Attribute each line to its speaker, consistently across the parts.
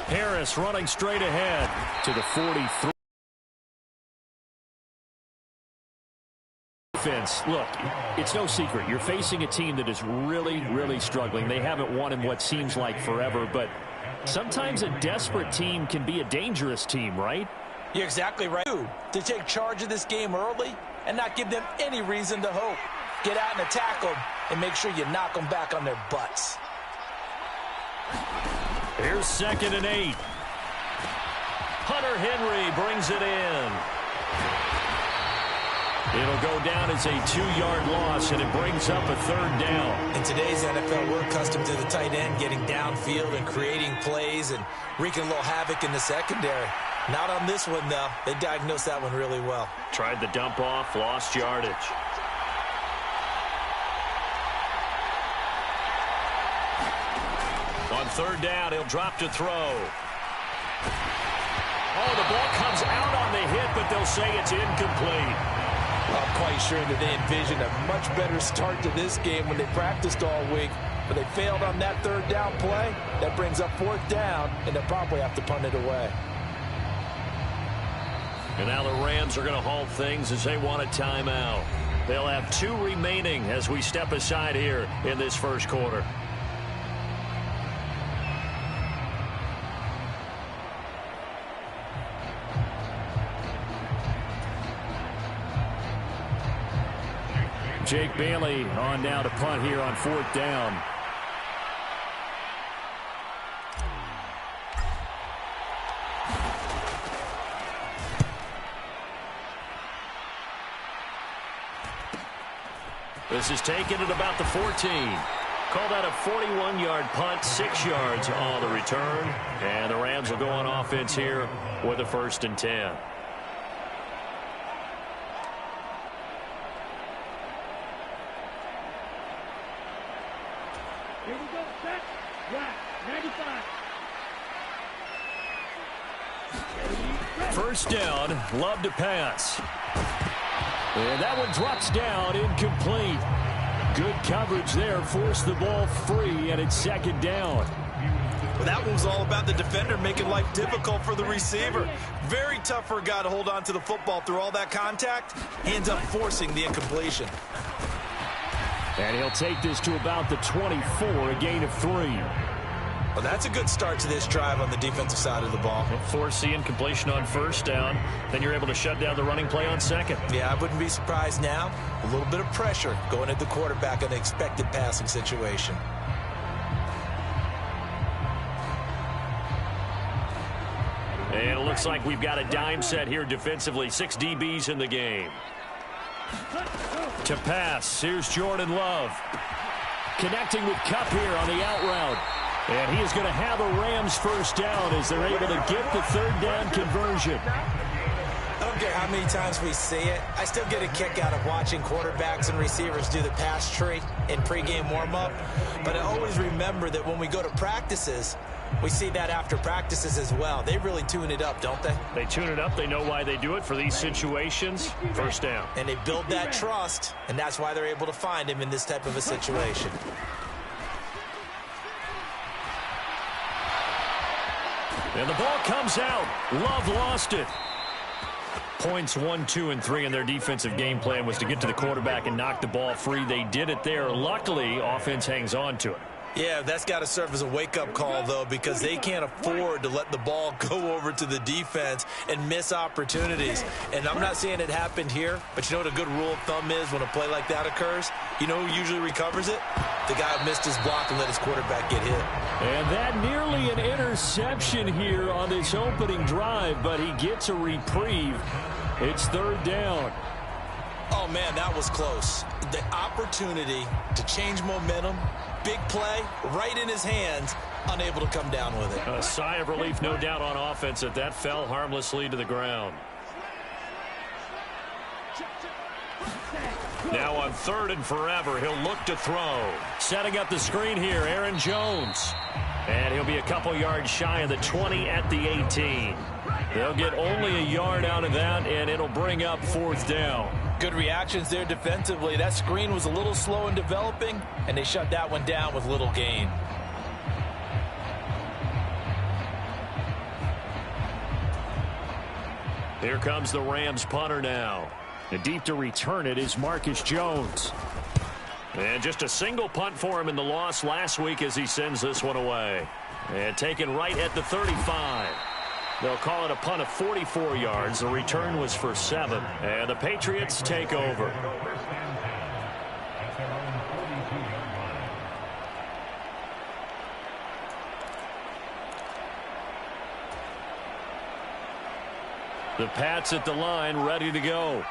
Speaker 1: Harris running straight ahead to the 43. Look, it's no secret. You're facing a team that is really, really struggling. They haven't won in what seems like forever, but sometimes a desperate team can be a dangerous team, right?
Speaker 2: You're exactly right. To take charge of this game early and not give them any reason to hope. Get out and attack them and make sure you knock them back on their butts.
Speaker 1: Here's 2nd and 8. Hunter Henry brings it in. It'll go down as a 2-yard loss, and it brings up a 3rd down.
Speaker 2: In today's NFL, we're accustomed to the tight end getting downfield and creating plays and wreaking a little havoc in the secondary. Not on this one, though. They diagnosed that one really well.
Speaker 1: Tried the dump off, lost yardage. On 3rd down, he'll drop to throw. Oh, the ball comes out on the hit, but they'll say it's incomplete.
Speaker 2: I'm quite sure that they envisioned a much better start to this game when they practiced all week, but they failed on that 3rd down play. That brings up 4th down, and they'll probably have to punt it away.
Speaker 1: And now the Rams are going to halt things as they want a timeout. They'll have 2 remaining as we step aside here in this 1st quarter. Jake Bailey on now to punt here on 4th down. This is taken at about the 14. Call that a 41-yard punt, 6 yards on the return. And the Rams will go on offense here with a 1st and 10.
Speaker 3: Here we go, set, right, 95.
Speaker 1: 1st down, Love to pass. And that one drops down, incomplete. Good coverage there, forced the ball free, and it's 2nd down.
Speaker 2: Well, that one was all about the defender making life difficult for the receiver. Very tough for a guy to hold on to the football through all that contact. He ends up forcing the incompletion.
Speaker 1: And he'll take this to about the 24, a gain of 3.
Speaker 2: Well, that's a good start to this drive on the defensive side of the ball.
Speaker 1: Force the incompletion on 1st down. Then you're able to shut down the running play on 2nd.
Speaker 2: Yeah, I wouldn't be surprised now. A little bit of pressure going at the quarterback in an expected passing situation.
Speaker 1: And it looks like we've got a dime set here defensively. 6 DBs in the game. To pass, here's Jordan Love. Connecting with Kupp here on the out route. And he is going to have a Rams 1st down as they're able to get the 3rd down conversion.
Speaker 2: I don't care how many times we see it. I still get a kick out of watching quarterbacks and receivers do the pass tree in pregame warm-up. But I always remember that when we go to practices, we see that after practices as well. They really tune it up, don't they?
Speaker 1: They tune it up. They know why they do it for these situations. 1st down.
Speaker 2: And they build that trust, and that's why they're able to find him in this type of a situation.
Speaker 1: And the ball comes out. Love lost it. Points 1, 2, and 3 in their defensive game plan was to get to the quarterback and knock the ball free. They did it there. Luckily, offense hangs on to it.
Speaker 2: Yeah, that's got to serve as a wake-up call, though, because they can't afford to let the ball go over to the defense and miss opportunities. And I'm not saying it happened here, but you know what a good rule of thumb is when a play like that occurs? You know who usually recovers it? The guy who missed his block and let his quarterback get hit.
Speaker 1: And that nearly an interception here on this opening drive, but he gets a reprieve. It's 3rd down.
Speaker 2: Oh, man, that was close. The opportunity to change momentum, big play, right in his hands, unable to come down with it.
Speaker 1: A sigh of relief, no doubt, on offense that that fell harmlessly to the ground. Now on 3rd and forever, he'll look to throw. Setting up the screen here, Aaron Jones. And he'll be a couple yards shy of the 20 at the 18. They'll get only a yard out of that, and it'll bring up 4th down.
Speaker 2: Good reactions there defensively. That screen was a little slow in developing, and they shut that one down with little gain.
Speaker 1: Here comes the Rams punter now. And deep to return it is Marcus Jones. And just a single punt for him in the loss last week as he sends this one away. And taken right at the 35. They'll call it a punt of 44 yards. The return was for 7. And the Patriots take over. The Pats at the line, ready to go.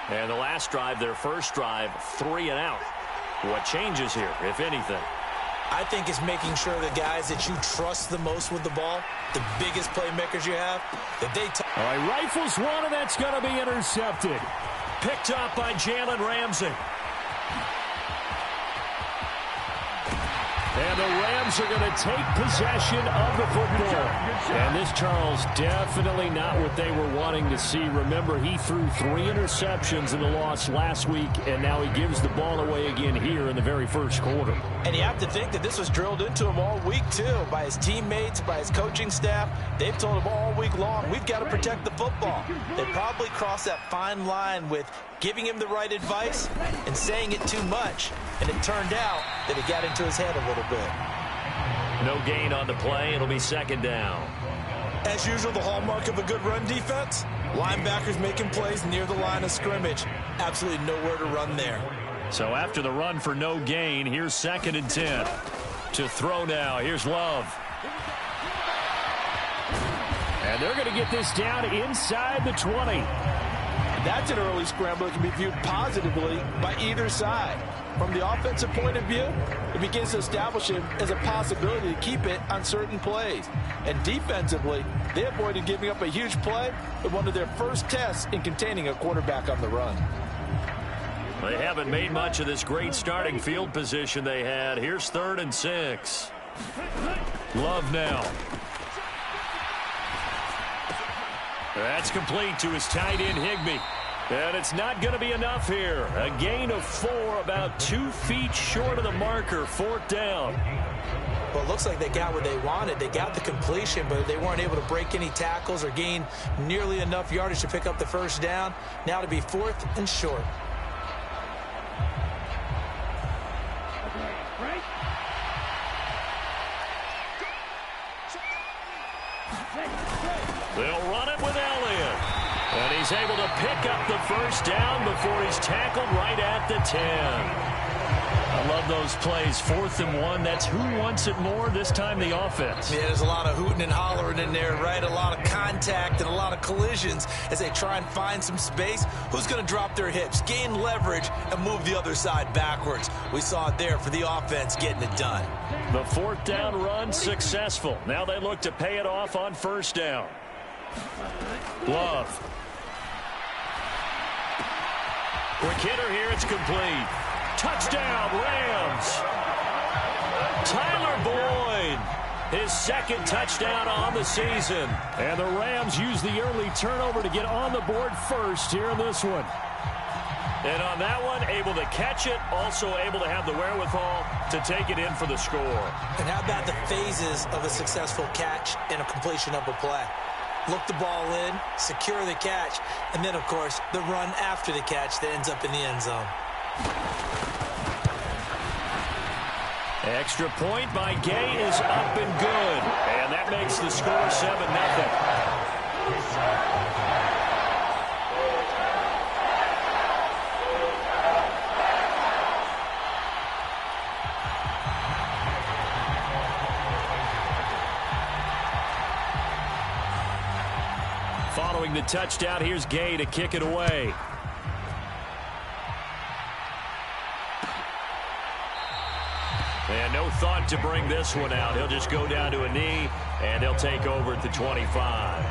Speaker 1: And the last drive, their first drive, 3 and out. What changes here, if anything?
Speaker 2: I think it's making sure the guys that you trust the most with the ball, the biggest playmakers you have, that they...
Speaker 1: All right, rifles one, and that's going to be intercepted. Picked up by Jalen Ramsey. And the Rams are going to take possession of the football. And this, Charles, definitely not what they were wanting to see. Remember, he threw 3 interceptions in the loss last week, and now he gives the ball away again here in the very first quarter.
Speaker 2: And you have to think that this was drilled into him all week, too, by his teammates, by his coaching staff. They've told him all week long, we've got to protect the football. They probably crossed that fine line with giving him the right advice and saying it too much. And it turned out that it got into his head a little bit.
Speaker 1: No gain on the play. It'll be second down.
Speaker 2: As usual, the hallmark of a good run defense, linebackers making plays near the line of scrimmage. Absolutely nowhere to run there.
Speaker 1: So after the run for no gain, here's 2nd and 10. To throw now, here's Love. And they're going to get this down inside the 20.
Speaker 4: That's an early scramble that can be viewed positively by either side. From the offensive point of view, it begins to establish him as a possibility to keep it on certain plays. And defensively, they avoided giving up a huge play with one of their first tests in containing a quarterback on the run.
Speaker 1: They haven't made much of this great starting field position they had. Here's 3rd and 6. Love now. That's complete to his tight end, Higbee. And it's not going to be enough here. A gain of 4, about 2 feet short of the marker, 4th down.
Speaker 2: Well, it looks like they got what they wanted. They got the completion, but they weren't able to break any tackles or gain nearly enough yardage to pick up the first down. Now to be 4th and short.
Speaker 1: They'll run it with Elliott. And he's able to pick up the first down before he's tackled right at the 10. I love those plays. 4th and 1. That's who wants it more, this time the offense.
Speaker 2: Yeah, there's a lot of hooting and hollering in there, right? A lot of contact and a lot of collisions as they try and find some space. Who's going to drop their hips, gain leverage, and move the other side backwards? We saw it there for the offense getting it done.
Speaker 1: The 4th down run successful. Now they look to pay it off on first down. Love. Quick hitter here, it's complete. Touchdown, Rams. Tyler Boyd, his 2nd touchdown on the season. And the Rams use the early turnover to get on the board first here in this one. And on that one, able to catch it, also able to have the wherewithal to take it in for the score.
Speaker 2: And how about the phases of a successful catch and a completion of a play? Look the ball in, secure the catch, and then, of course, the run after the catch that ends up in the end zone.
Speaker 1: Extra point by Gay is up and good. And that makes the score 7-0. Following the touchdown, here's Gay to kick it away. And no thought to bring this one out. He'll just go down to a knee, and he'll take over at the 25.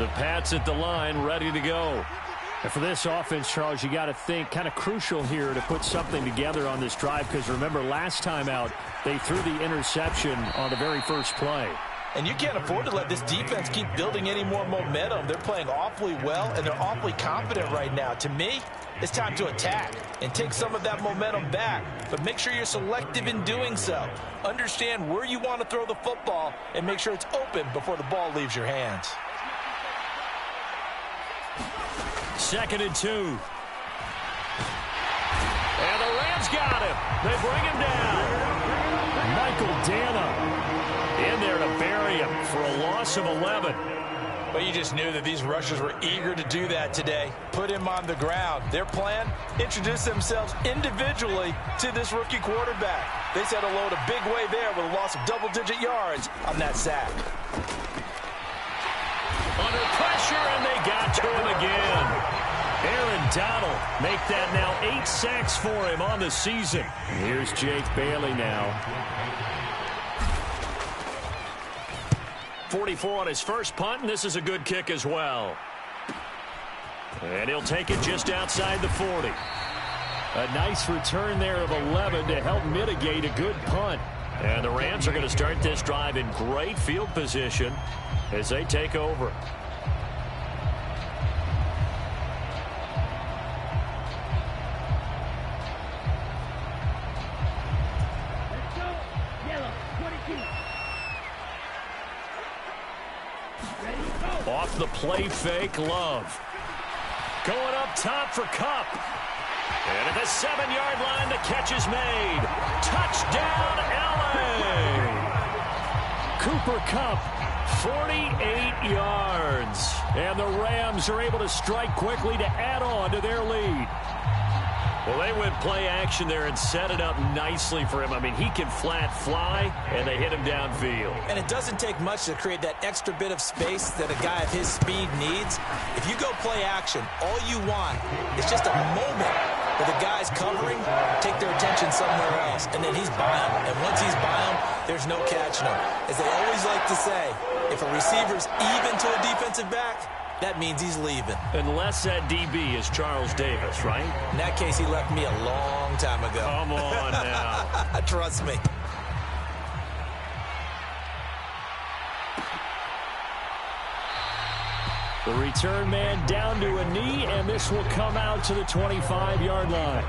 Speaker 1: The Pats at the line, ready to go.
Speaker 5: And for this offense, Charles, you got to think kind of crucial here to put something together on this drive, because remember last time out they threw the interception on the very first play.
Speaker 4: And you can't afford to let this defense keep building any more momentum. They're playing awfully well, and they're awfully confident right now. To me, it's time to attack and take some of that momentum back. But make sure you're selective in doing so. Understand where you want to throw the football and make sure it's open before the ball leaves your hands.
Speaker 1: 2nd and 2. And the Rams got him. They bring him down.
Speaker 5: Michael Dana
Speaker 1: in there to bury him for a loss of 11.
Speaker 4: But you just knew that these rushers were eager to do that today. Put him on the ground. Their plan, introduce themselves individually to this rookie quarterback. They said hello to Big Way there with a loss of double-digit yards on that sack.
Speaker 1: Under pressure, and they got to him again. Aaron Donald make that now 8 sacks for him on the season.
Speaker 5: Here's Jake Bailey now.
Speaker 1: 44 on his first punt, and this is a good kick as well. And he'll take it just outside the 40.
Speaker 5: A nice return there of 11 to help mitigate a good punt.
Speaker 1: And the Rams are going to start this drive in great field position as they take over.
Speaker 3: Let's go. Yellow, 22. Ready, go.
Speaker 1: Off the play fake, Love. Going up top for Kupp. And at the 7-yard line, the catch is made. Touchdown, LA!
Speaker 5: Cooper Kupp,
Speaker 1: 48 yards. And the Rams are able to strike quickly to add on to their lead. Well, they went play action there and set it up nicely for him. I mean, he can flat fly, and they hit him downfield.
Speaker 2: And it doesn't take much to create that extra bit of space that a guy of his speed needs. If you go play action, all you want is just a moment where the guys covering take their attention somewhere else, and then he's by him. And once he's by him, there's no catching him. As they always like to say, if a receiver's even to a defensive back, that means he's leaving.
Speaker 1: Unless that DB is Charles Davis, right?
Speaker 2: In that case, he left me a long time ago.
Speaker 1: Come on now.
Speaker 2: Trust me.
Speaker 5: the return man down to a knee, and this will come out to the 25-yard line.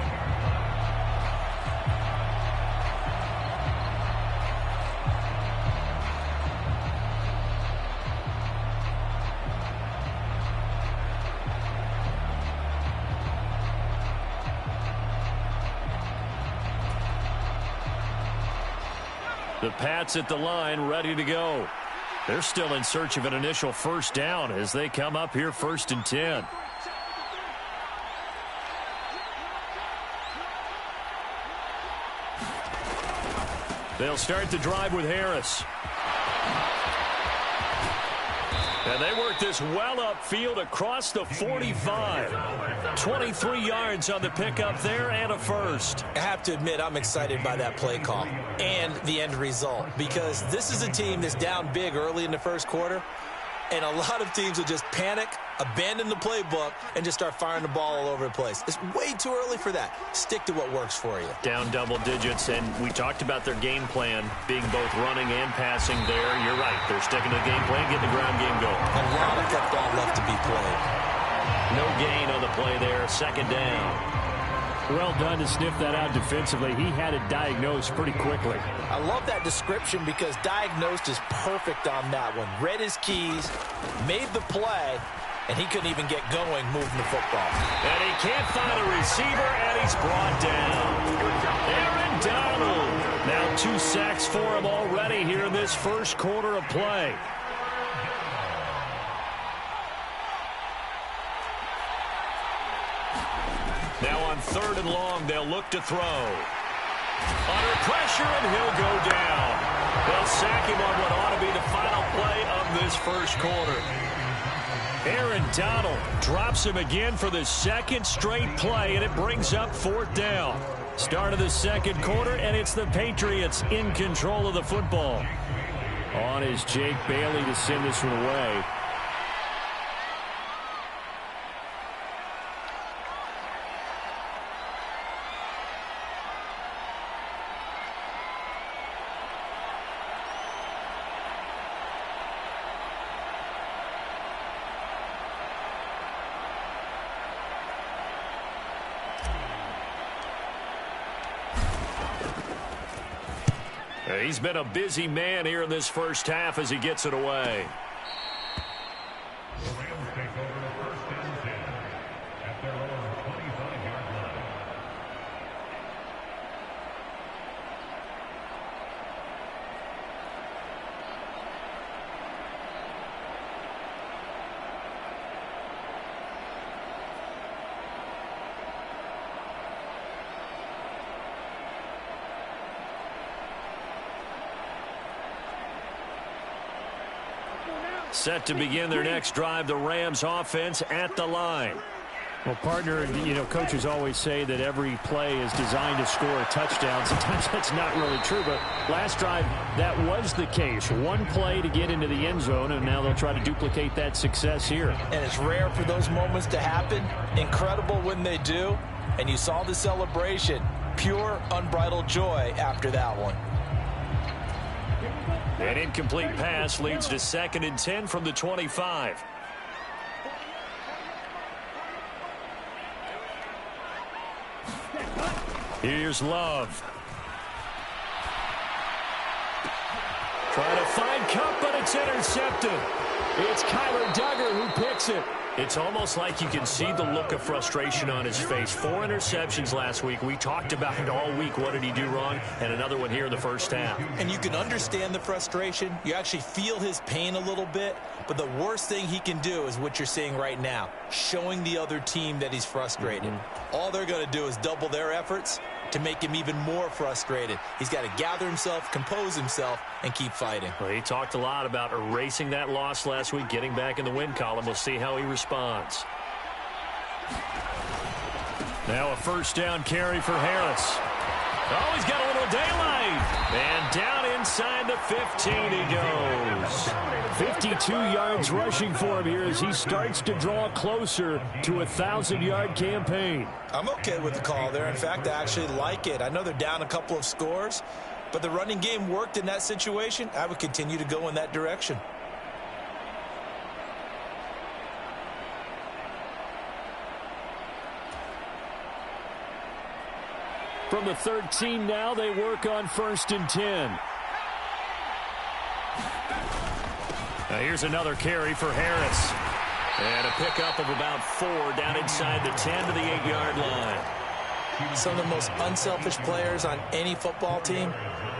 Speaker 1: The Pats at the line, ready to go. They're still in search of an initial first down as they come up here 1st and 10. They'll start the drive with Harris. And they work this well upfield across the 45. 23 yards on the pickup there and a first.
Speaker 2: I have to admit, I'm excited by that play call and the end result, because this is a team that's down big early in the first quarter, and a lot of teams will just panic, abandon the playbook, and just start firing the ball all over the place. It's way too early for that. Stick to what works for you.
Speaker 1: Down double digits, and we talked about their game plan being both running and passing there. You're right. They're sticking to the game plan, getting the ground game going.
Speaker 2: A lot of football left to be played.
Speaker 1: No gain on the play there. 2nd down.
Speaker 5: Well done to sniff that out defensively. He had it diagnosed pretty quickly.
Speaker 4: I love that description because diagnosed is perfect on that one. Read his keys, made the play, and he couldn't even get going moving the football.
Speaker 1: And he can't find a receiver, and he's brought down. Aaron Donald. Now 2 sacks for him already here in this first quarter of play. Now on 3rd and long, they'll look to throw. Under pressure, and he'll go down. They'll sack him on what ought to be the final play of this first quarter. Aaron Donald drops him again for the 2nd straight play, and it brings up 4th down. Start of the 2nd quarter, and it's the Patriots in control of the football.
Speaker 5: On is Jake Bailey to send this one away.
Speaker 1: He's been a busy man here in this first half as he gets it away.
Speaker 6: The Rams take over the first and 10 at their own 25-yard line.
Speaker 1: Set to begin their next drive, the Rams offense at the line.
Speaker 5: Well, partner, coaches always say that every play is designed to score a touchdown. Sometimes that's not really true, but last drive, that was the case. One play to get into the end zone, and now they'll try to duplicate that success here.
Speaker 4: And it's rare for those moments to happen. Incredible when they do. And you saw the celebration. Pure, unbridled joy after that one.
Speaker 1: An incomplete pass leads to 2nd and 10 from the 25. Here's Love. Trying to find Kupp, but it's intercepted. It's Kyler Duggar who picks it. It's almost like you can see the look of frustration on his face. 4 interceptions last week. We talked about it all week. What did he do wrong? And another one here in the first half.
Speaker 2: And you can understand the frustration. You actually feel his pain a little bit. But the worst thing he can do is what you're seeing right now, showing the other team that he's frustrated. All they're going to do is double their efforts to make him even more frustrated. He's got to gather himself, compose himself, and keep fighting.
Speaker 1: Well, he talked a lot about erasing that loss last week, getting back in the win column. We'll see how he responds. Now a first down carry for Harris. Oh, he's got a little daylight. And down inside the 15 he goes.
Speaker 5: 52 yards rushing for him here as he starts to draw closer to a 1,000-yard campaign.
Speaker 2: I'm okay with the call there. In fact, I actually like it. I know they're down a couple of scores, but the running game worked in that situation. I would continue to go in that direction.
Speaker 5: From the 13 now, they work on 1st and 10.
Speaker 1: Now here's another carry for Harris. And a pickup of about 4 down inside the 10 to the 8-yard line.
Speaker 2: Some of the most unselfish players on any football team,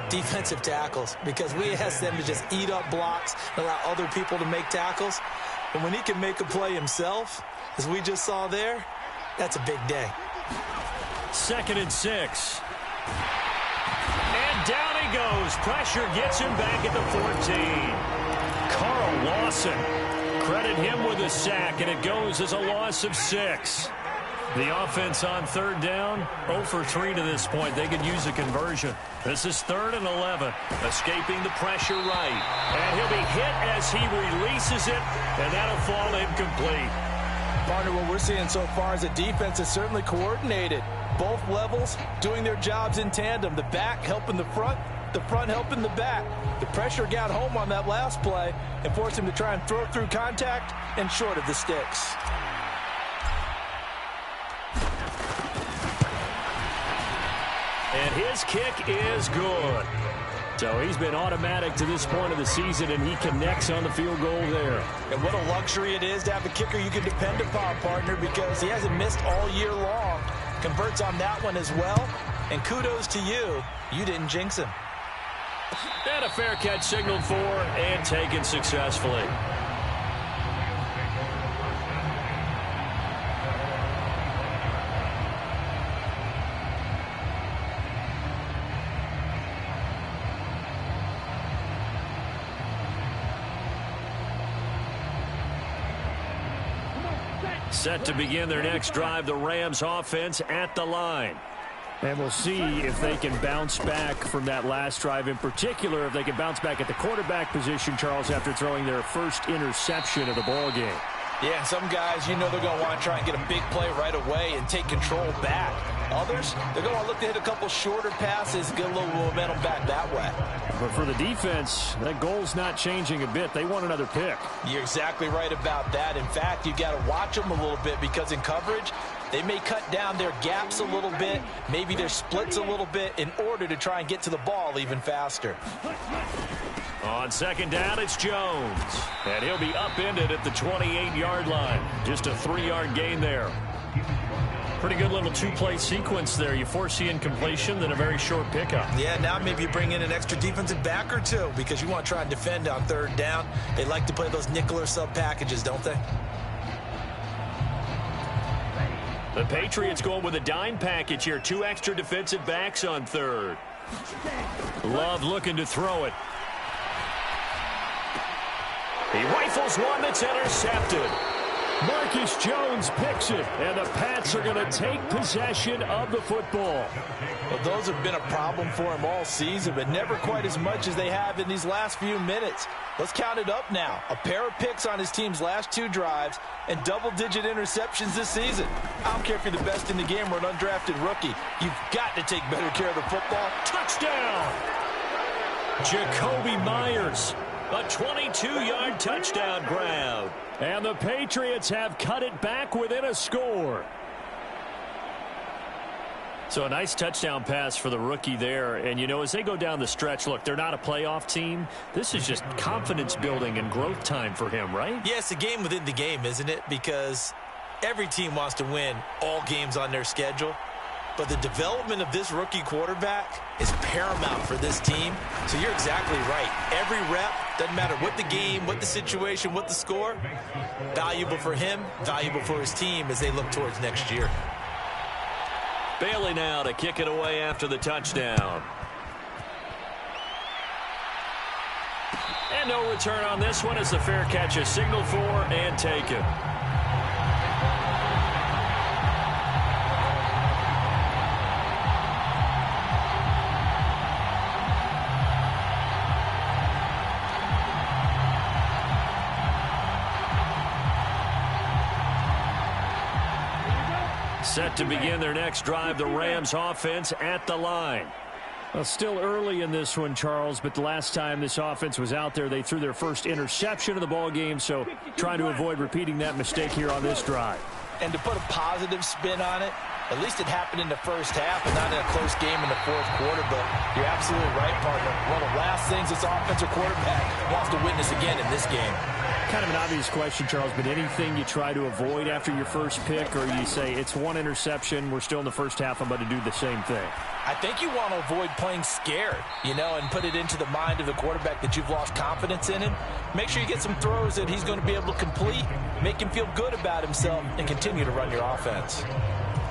Speaker 2: defensive tackles, because we ask them to just eat up blocks and allow other people to make tackles. And when he can make a play himself, as we just saw there, that's a big day.
Speaker 1: 2nd and 6. And down he goes. Pressure gets him back at the 14. Carl Lawson. Credit him with a sack, and it goes as a loss of 6. The offense on 3rd down, 0 for 3 to this point. They could use a conversion. This is 3rd and 11. Escaping the pressure right. And he'll be hit as he releases it, and that'll fall incomplete.
Speaker 4: Partner, what we're seeing so far is the defense is certainly coordinated. Both levels doing their jobs in tandem. The back helping the front helping the back. The pressure got home on that last play and forced him to try and throw through contact and short of the sticks.
Speaker 1: And his kick is good. So he's been automatic to this point of the season, and he connects on the field goal there.
Speaker 4: And what a luxury it is to have a kicker you can depend upon, partner, because he hasn't missed all year long. Converts on that one as well. And kudos to you. You didn't jinx him.
Speaker 1: And a fair catch signaled for and taken successfully. Set to begin their next drive, the Rams offense at the line.
Speaker 5: And we'll see if they can bounce back from that last drive, in particular if they can bounce back at the quarterback position, Charles, after throwing their first interception of the ball game.
Speaker 4: Yeah, and some guys, they're going to want to try and get a big play right away and take control back. Others, they're going to look to hit a couple shorter passes, get a little momentum back that way.
Speaker 5: But for the defense, that goal's not changing a bit. They want another pick.
Speaker 4: You're exactly right about that. In fact, you got to watch them a little bit because in coverage, They may cut down their gaps a little bit, maybe their splits a little bit in order to try and get to the ball even faster.
Speaker 1: On second down, it's Jones. And he'll be upended at the 28-yard line. Just a 3-yard gain there. Pretty good little two-play sequence there. You foresee incompletion, then a very short pickup.
Speaker 2: Yeah, now maybe you bring in an extra defensive back or two because you want to try and defend on third down. They like to play those nickel or sub packages, don't they?
Speaker 1: The Patriots going with a dime package here. 2 extra defensive backs on third. Love looking to throw it. He rifles one that's intercepted.
Speaker 5: Marcus Jones picks it, and the Pats are going to take possession of the football.
Speaker 4: Well, those have been a problem for him all season, but never quite as much as they have in these last few minutes. Let's count it up now. A pair of picks on his team's last 2 drives and double-digit interceptions this season. I don't care if you're the best in the game or an undrafted rookie. You've got to take better care of the football.
Speaker 1: Touchdown! Jacoby Myers. A 22-yard touchdown grab.
Speaker 5: And the Patriots have cut it back within a score.
Speaker 1: So a nice touchdown pass for the rookie there. And, you know, as they go down the stretch, look, they're not a playoff team. This is just confidence building and growth time for him, right?
Speaker 2: Yeah, it's a game within the game, isn't it? Because every team wants to win all games on their schedule. But the development of this rookie quarterback is paramount for this team. So you're exactly right. Every rep, doesn't matter what the game, what the situation, what the score, valuable for him, valuable for his team as they look towards next year.
Speaker 1: Bailey now to kick it away after the touchdown. And no return on this one as the fair catch is signaled for and taken. Set to begin their next drive, the Rams offense at the line.
Speaker 5: Well, still early in this one, Charles, but the last time this offense was out there, they threw their first interception of the ball game, so trying to avoid repeating that mistake here on this drive.
Speaker 4: And to put a positive spin on it, at least it happened in the first half and not in a close game in the fourth quarter, but you're absolutely right, partner. One of the last things this offensive quarterback wants to witness again in this game.
Speaker 5: Kind of an obvious question, Charles, but anything you try to avoid after your first pick, or you say it's one interception, we're still in the first half, I'm about to do the same thing?
Speaker 4: I think you want to avoid playing scared, you know, and put it into the mind of the quarterback that you've lost confidence in him. Make sure you get some throws that he's going to be able to complete, make him feel good about himself, and continue to run your offense.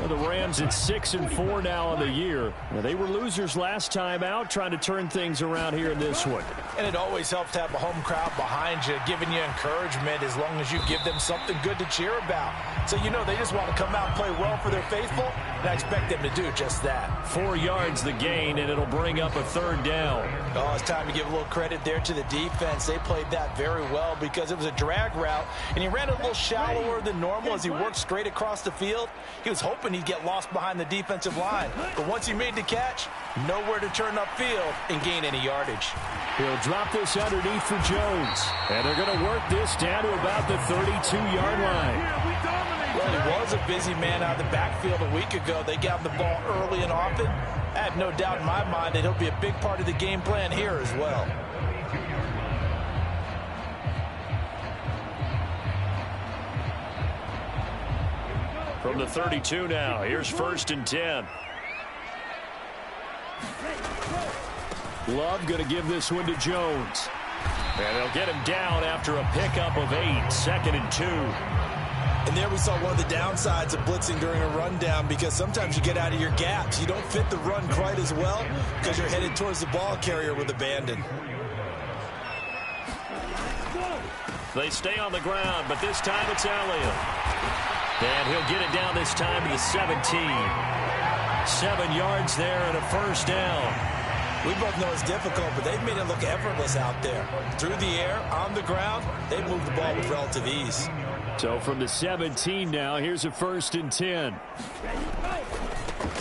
Speaker 5: Well, the Rams at 6-4 now on the year. Now, they were losers last time out, trying to turn things around here in this one.
Speaker 4: And it always helps to have a home crowd behind you, giving you encouragement as long as you give them something good to cheer about. So, you know, they just want to come out and play well for their faithful, and I expect them to do just that.
Speaker 1: 4 yards the gain, and it'll bring up a third down.
Speaker 4: Oh, it's time to give a little credit there to the defense. They played that very well because it was a drag route, and he ran a little shallower than normal as he worked straight across the field. He was hoping he'd get lost behind the defensive line, but once he made the catch, nowhere to turn upfield and gain any yardage.
Speaker 5: He'll drop this underneath for Jones, and they're going to work this down to about the 32-yard line.
Speaker 4: Well, he was a busy man out of the backfield a week ago. They got him the ball early and often. I have no doubt in my mind that he'll be a big part of the game plan here as well.
Speaker 1: From the 32 now, here's 1st and 10.
Speaker 5: Love going to give this one to Jones.
Speaker 1: And they'll get him down after a pickup of 8, 2nd and 2.
Speaker 2: And there we saw one of the downsides of blitzing during a rundown because sometimes you get out of your gaps. You don't fit the run quite as well because you're headed towards the ball carrier with abandon.
Speaker 1: They stay on the ground, but this time it's Elliott. And he'll get it down this time to the 17. 7 yards there and a 1st down.
Speaker 2: We both know it's difficult, but they've made it look effortless out there. Through the air, on the ground, they've moved the ball with relative ease.
Speaker 5: So from the 17 now, here's a 1st and 10.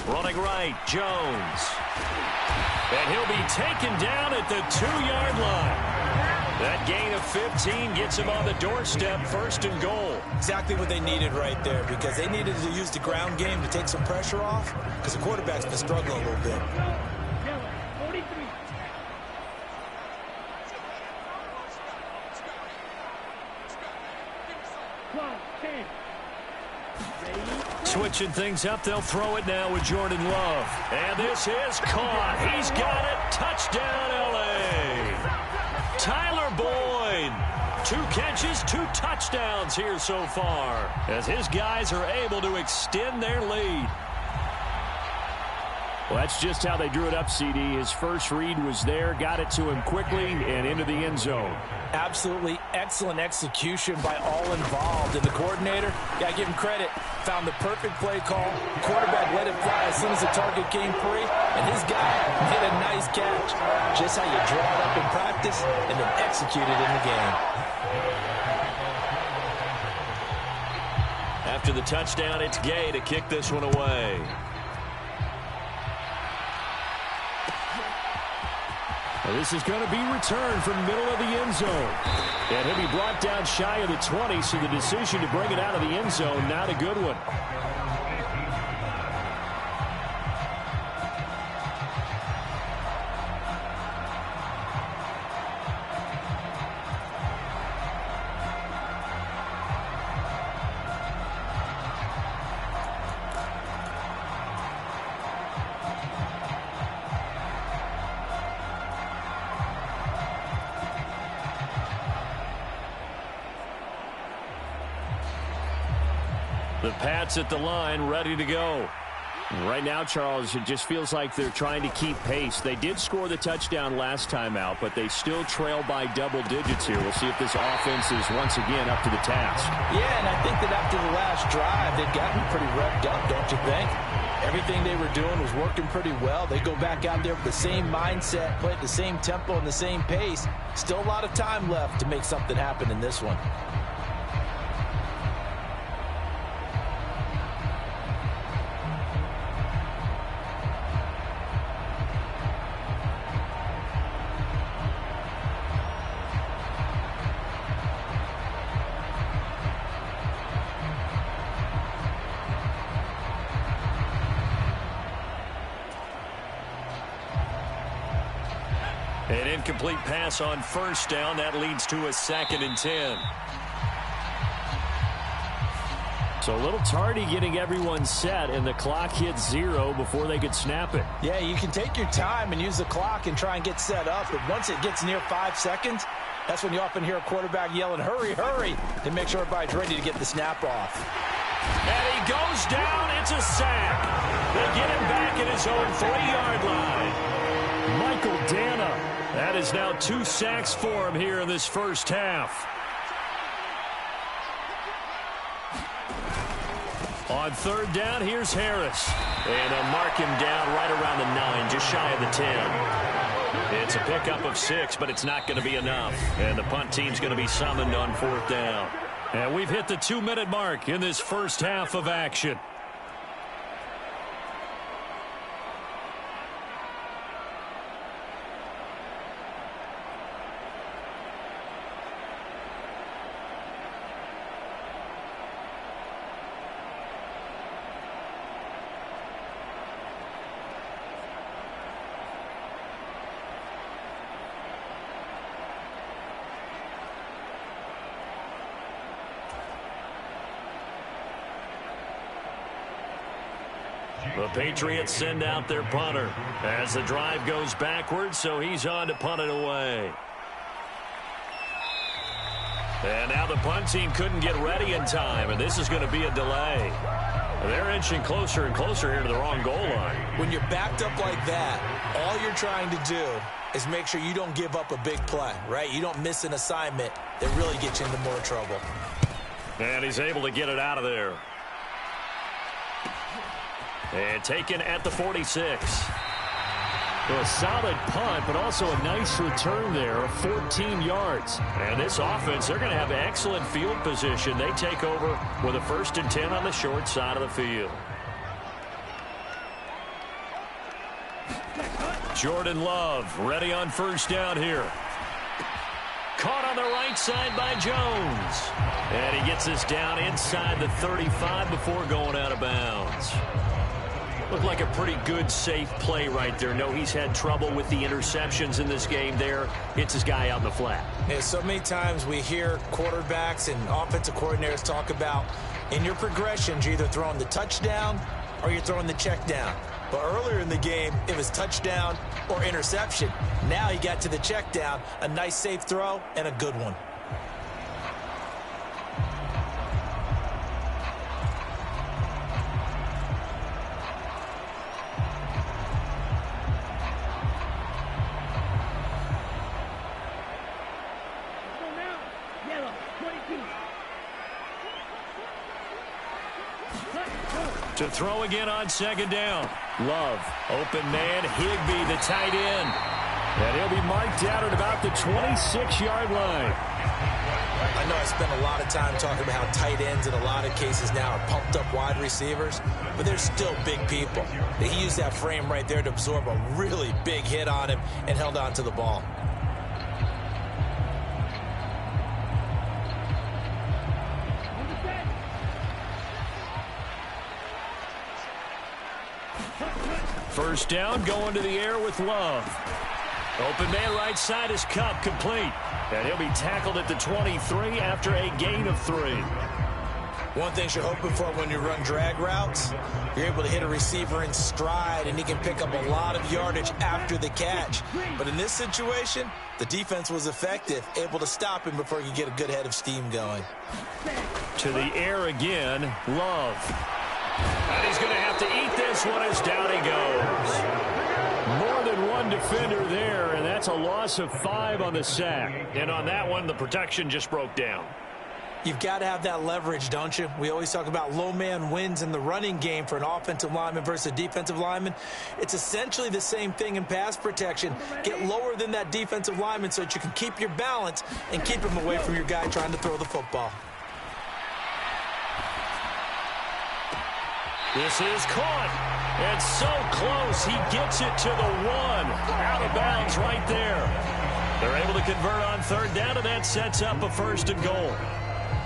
Speaker 1: Running right, Jones. And he'll be taken down at the 2-yard line. That gain of 15 gets him on the doorstep, 1st and goal.
Speaker 2: Exactly what they needed right there, because they needed to use the ground game to take some pressure off, because the quarterback's been struggling a little bit.
Speaker 3: Yellow, 43.
Speaker 1: Switching things up, they'll throw it now with Jordan Love. And this is caught. He's got it. Touchdown, L.A. Tyler Boyd. 2 catches, 2 touchdowns here so far, as his guys are able to extend their lead.
Speaker 5: Well, that's just how they drew it up, CD. His first read was there, got it to him quickly, and into the end zone.
Speaker 4: Absolutely excellent execution by all involved. And the coordinator, got to give him credit, found the perfect play call. The quarterback let it fly as soon as the target came free, and his guy made a nice catch. Just how you draw it up in practice and then execute it in the game.
Speaker 1: After the touchdown, it's Gay to kick this one away.
Speaker 5: Well, this is going to be returned from middle of the end zone. And he'll be brought down shy of the 20, so the decision to bring it out of the end zone, not a good one.
Speaker 1: The Pats at the line, ready to go.
Speaker 5: Right now, Charles, it just feels like they're trying to keep pace. They did score the touchdown last time out, but they still trail by double digits here. We'll see if this offense is once again up to the task.
Speaker 4: Yeah, and I think that after the last drive, they've gotten pretty revved up, don't you think? Everything they were doing was working pretty well. They go back out there with the same mindset, play at the same tempo and the same pace. Still a lot of time left to make something happen in this one.
Speaker 1: An incomplete pass on 1st down. That leads to a 2nd and 10.
Speaker 5: So a little tardy getting everyone set, and the clock hit 0 before they could snap it.
Speaker 4: Yeah, you can take your time and use the clock and try and get set up, but once it gets near 5 seconds, that's when you often hear a quarterback yelling, hurry, hurry, to make sure everybody's ready to get the snap off.
Speaker 1: And he goes down. It's a sack. They get him back at his own 3-yard line.
Speaker 5: Michael Dana.
Speaker 1: That is now 2 sacks for him here in this first half. On 3rd down, here's Harris. And they'll mark him down right around the 9, just shy of the 10. It's a pickup of 6, but it's not going to be enough. And the punt team's going to be summoned on 4th down. And we've hit the 2-minute mark in this first half of action. The Patriots send out their punter as the drive goes backwards, so he's on to punt it away. And now the punt team couldn't get ready in time, and this is going to be a delay. They're inching closer and closer here to the wrong goal line.
Speaker 2: When you're backed up like that, all you're trying to do is make sure you don't give up a big play, right? You don't miss an assignment that really gets you into more trouble.
Speaker 1: And he's able to get it out of there. And taken at the 46.
Speaker 5: So a solid punt, but also a nice return there of 14 yards.
Speaker 1: And this offense, they're going to have excellent field position. They take over with a 1st and 10 on the short side of the field. Jordan Love ready on 1st down here. Caught on the right side by Jones. And he gets us down inside the 35 before going out of bounds. Looked like a pretty good, safe play right there. No, he's had trouble with the interceptions in this game there. Hits his guy out in the flat.
Speaker 2: Yeah, so many times we hear quarterbacks and offensive coordinators talk about in your progressions, you're either throwing the touchdown or you're throwing the check down. But earlier in the game, it was touchdown or interception. Now he got to the check down, a nice safe throw, and a good one.
Speaker 3: Yellow, 22.
Speaker 1: To throw again on second down. Love, open man, Higbee, the tight end. And he'll be marked out at about the 26-yard line.
Speaker 2: I know I spent a lot of time talking about how tight ends in a lot of cases now are pumped up wide receivers, but they're still big people. He used that frame right there to absorb a really big hit on him and held on to the ball.
Speaker 1: First down, going to the air with Love. Open man right side is Kupp, complete. And he'll be tackled at the 23 after a gain of 3.
Speaker 2: One thing you're hoping for when you run drag routes, you're able to hit a receiver in stride, and he can pick up a lot of yardage after the catch. But in this situation, the defense was effective, able to stop him before he could get a good head of steam going.
Speaker 1: To the air again, Love. And he's going to have to eat this one as down he goes. More than one defender there, and that's a loss of 5 on the sack. And on that one, the protection just broke down.
Speaker 2: You've got to have that leverage, don't you? We always talk about low man wins in the running game for an offensive lineman versus a defensive lineman. It's essentially the same thing in pass protection. Get lower than that defensive lineman so that you can keep your balance and keep him away from your guy trying to throw the football.
Speaker 1: This is caught. And so close, he gets it to the 1. Out of bounds right there. They're able to convert on third down, and that sets up a 1st and goal.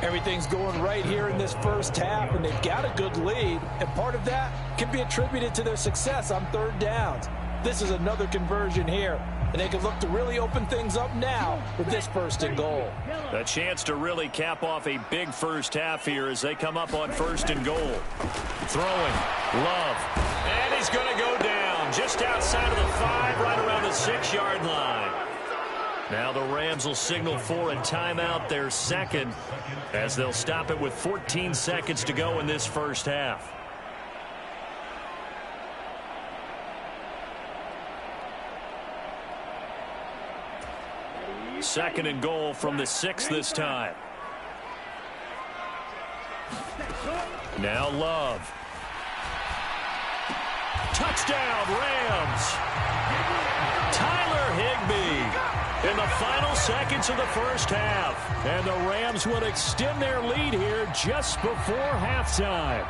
Speaker 4: Everything's going right here in this first half, and they've got a good lead, and part of that can be attributed to their success on third downs. This is another conversion here, and they can look to really open things up now with this 1st and goal.
Speaker 1: A chance to really cap off a big first half here as they come up on 1st and goal. Throwing, Love, and he's going to go down just outside of the 5, right around the 6-yard line. Now the Rams will signal for a timeout, their second, as they'll stop it with 14 seconds to go in this first half. Second and goal from the 6 this time. Now Love. Touchdown, Rams. Tyler Higbee in the final seconds of the first half. And the Rams would extend their lead here just before halftime.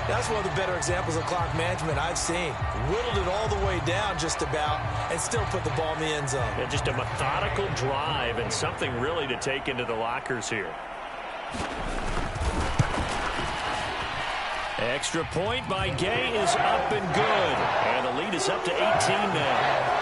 Speaker 2: That's one of the better examples of clock management I've seen. Whittled it all the way down just about and still put the ball in the end zone.
Speaker 1: Yeah, just a methodical drive and something really to take into the lockers here. Extra point by Gay is up and good. And the lead is up to 18 now.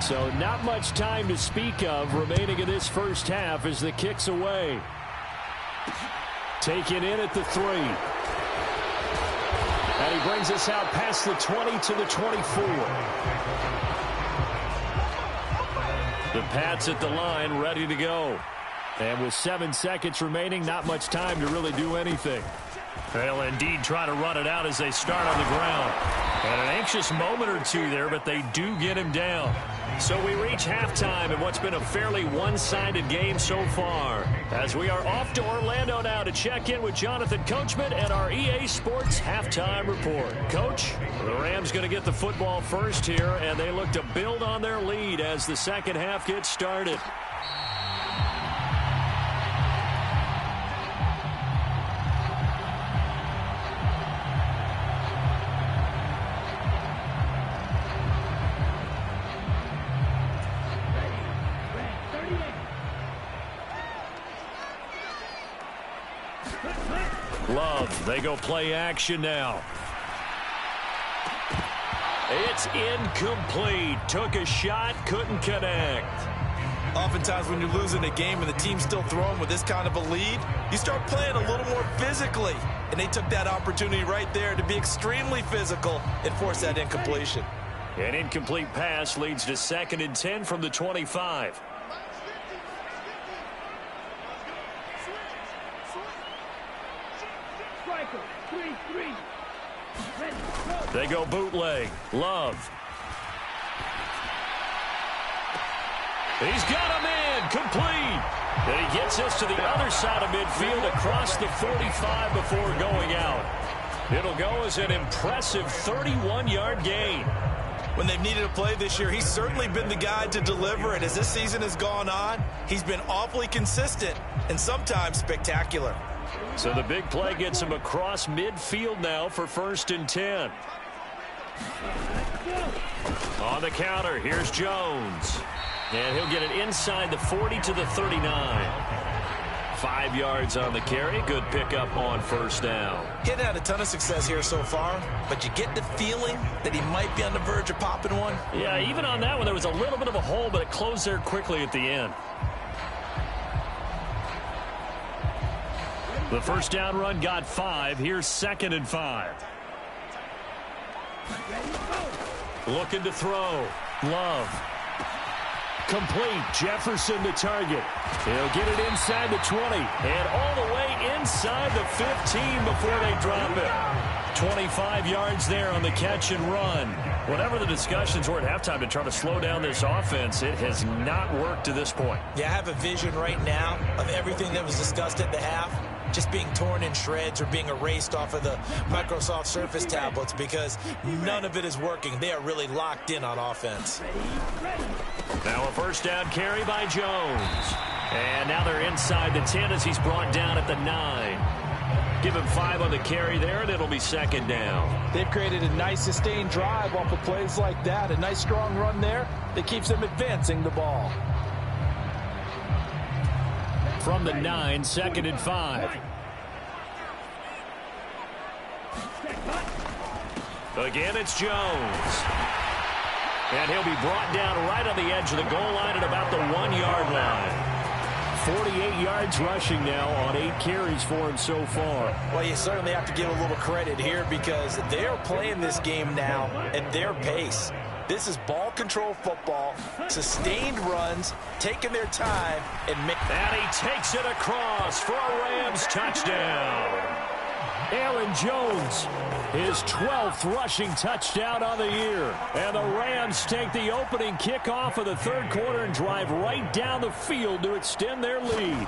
Speaker 1: So not much time to speak of remaining in this first half as the kick's away. Taken in at the 3. And he brings us out past the 20 to the 24. The Pats at the line ready to go. And with 7 seconds remaining, not much time to really do anything. They'll indeed try to run it out as they start on the ground. And an anxious moment or two there, but they do get him down. So we reach halftime in what's been a fairly one-sided game so far. As we are off to Orlando now to check in with Jonathan Coachman and our EA Sports Halftime Report. Coach, the Rams going to get the football first here, and they look to build on their lead as the second half gets started. Love, they go play action now. It's incomplete. Took a shot, couldn't connect.
Speaker 2: Oftentimes when you're losing a game and the team's still throwing with this kind of a lead, you start playing a little more physically. And they took that opportunity right there to be extremely physical and force that incompletion.
Speaker 1: An incomplete pass leads to 2nd and 10 from the 25.
Speaker 3: Striker, 3-3. Ready, go.
Speaker 1: They go bootleg. Love. He's got him in. Complete. And he gets us to the other side of midfield across the 45 before going out. It'll go as an impressive 31-yard gain.
Speaker 2: When they've needed a play this year, he's certainly been the guy to deliver it. As this season has gone on, he's been awfully consistent and sometimes spectacular.
Speaker 1: So the big play gets him across midfield now for 1st and 10. On the counter, here's Jones. And he'll get it inside the 40 to the 39. 5 yards on the carry. Good pickup on 1st down.
Speaker 2: He hadn't had a ton of success here so far, but you get the feeling that he might be on the verge of popping one.
Speaker 1: Yeah, even on that one, there was a little bit of a hole, but it closed there quickly at the end. The 1st down run got 5. Here's 2nd and 5. Looking to throw. Love. Complete. Jefferson to target. He'll get it inside the 20. And all the way inside the 15 before they drop it. 25 yards there on the catch and run. Whatever the discussions were at halftime to try to slow down this offense, it has not worked to this point.
Speaker 2: Yeah, I have a vision right now of everything that was discussed at the half just being torn in shreds or being erased off of the Microsoft Surface tablets because none of it is working. They are really locked in on offense.
Speaker 1: Now a 1st down carry by Jones. And now they're inside the 10 as he's brought down at the 9. Give him 5 on the carry there, and it'll be 2nd down.
Speaker 4: They've created a nice sustained drive off of plays like that. A nice strong run there that keeps them advancing the ball.
Speaker 1: From the 9, 2nd and 5. Again, it's Jones. And he'll be brought down right on the edge of the goal line at about the 1-yard line. 48 yards rushing now on 8 carries for him so far.
Speaker 2: Well, you certainly have to give a little credit here because they're playing this game now at their pace. This is ball control football, sustained runs, taking their time, and
Speaker 1: he takes it across for a Rams touchdown. Aaron Jones, his 12th rushing touchdown on the year. And the Rams take the opening kickoff of the 3rd quarter and drive right down the field to extend their lead.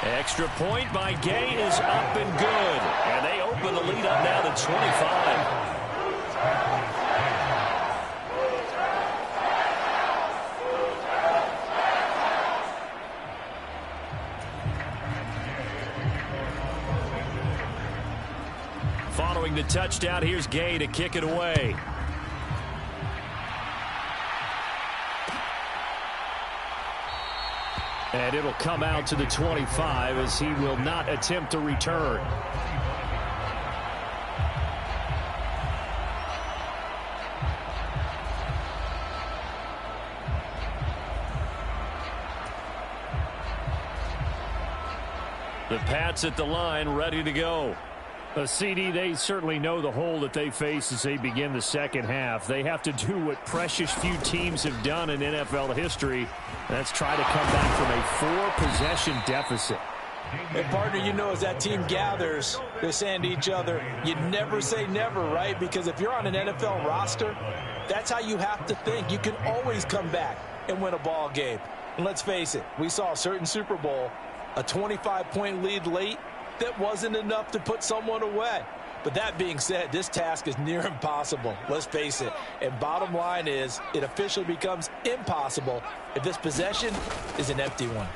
Speaker 1: Extra point by Gay is up and good. And they open the lead up now to 25. Following the touchdown, here's Gay to kick it away. And it'll come out to the 25 as he will not attempt to return. The Pats at the line, ready to go. CD, they certainly know the hole that they face as they begin the 2nd half. They have to do what precious few teams have done in NFL history. That's try to come back from a 4-possession deficit.
Speaker 4: And partner, you know, as that team gathers, they're saying to each other, you never say never, right? Because if you're on an NFL roster, that's how you have to think. You can always come back and win a ball game. And let's face it, we saw a certain Super Bowl, a 25-point lead late, that wasn't enough to put someone away. But that being said, this task is near impossible. Let's face it. And bottom line is, it officially becomes impossible if this possession is an empty one.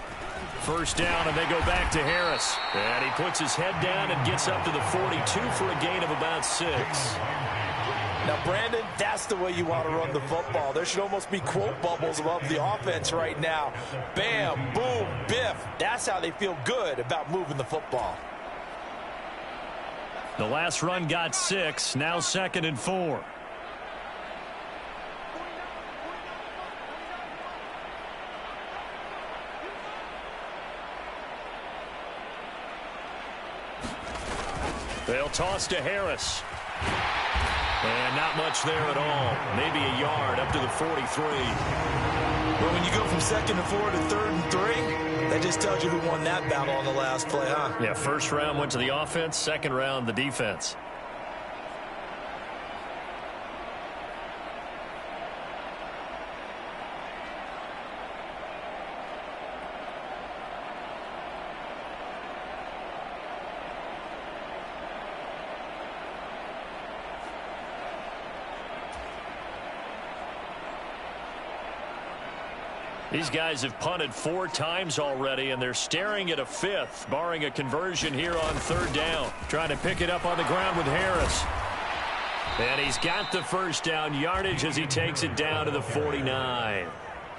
Speaker 1: 1st down, and they go back to Harris. And he puts his head down and gets up to the 42 for a gain of about 6.
Speaker 4: Now, Brandon, that's the way you want to run the football. There should almost be quote bubbles above the offense right now. Bam, boom, biff. That's how they feel good about moving the football.
Speaker 1: The last run got 6. Now 2nd and 4. They'll toss to Harris. And not much there at all. Maybe a yard up to the 43.
Speaker 2: Well, when you go from 2nd and 4 to 3rd and 3, that just tells you who won that battle on the last play, huh?
Speaker 1: Yeah, first round went to the offense, second round the defense. These guys have punted 4 times already, and they're staring at a 5th, barring a conversion here on 3rd down. Trying to pick it up on the ground with Harris. And he's got the first down yardage as he takes it down to the 49.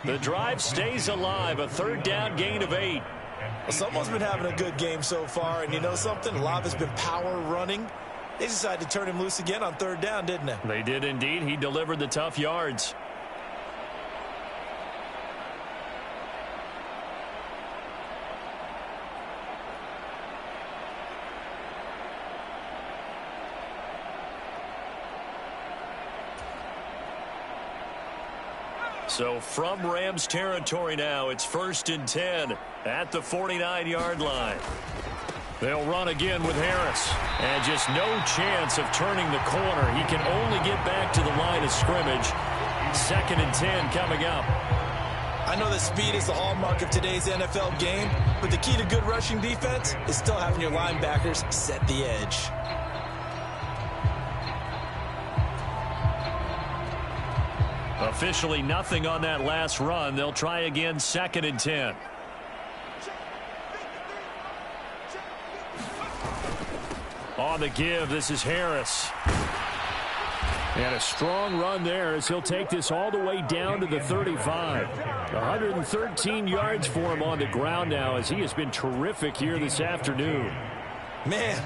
Speaker 1: The drive stays alive, a 3rd down gain of 8.
Speaker 2: Well, someone's been having a good game so far, and you know something? A lot has been power running. They decided to turn him loose again on 3rd down, didn't they?
Speaker 1: They did indeed. He delivered the tough yards. So from Rams territory now, it's 1st and 10 at the 49-yard line. They'll run again with Harris. And just no chance of turning the corner. He can only get back to the line of scrimmage. 2nd and 10 coming up.
Speaker 2: I know that speed is the hallmark of today's NFL game, but the key to good rushing defense is still having your linebackers set the edge.
Speaker 1: Officially nothing on that last run. They'll try again, 2nd and 10. On the give, this is Harris. And a strong run there as he'll take this all the way down to the 35. 113 yards for him on the ground now as he has been terrific here this afternoon.
Speaker 2: Man,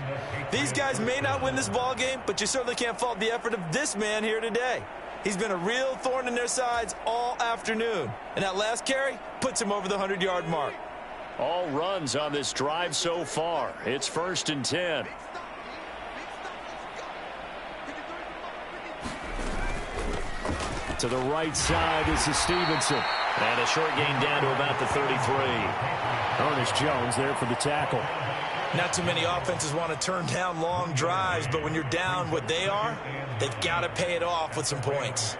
Speaker 2: these guys may not win this ball game, but you certainly can't fault the effort of this man here today. He's been a real thorn in their sides all afternoon. And that last carry puts him over the 100-yard mark.
Speaker 1: All runs on this drive so far. It's 1st and 10. To the right side, this is Stevenson. And a short gain down to about the 33.
Speaker 5: Ernest Jones there for the tackle.
Speaker 2: Not too many offenses want to turn down long drives, but when you're down what they are, they've got to pay it off with some points.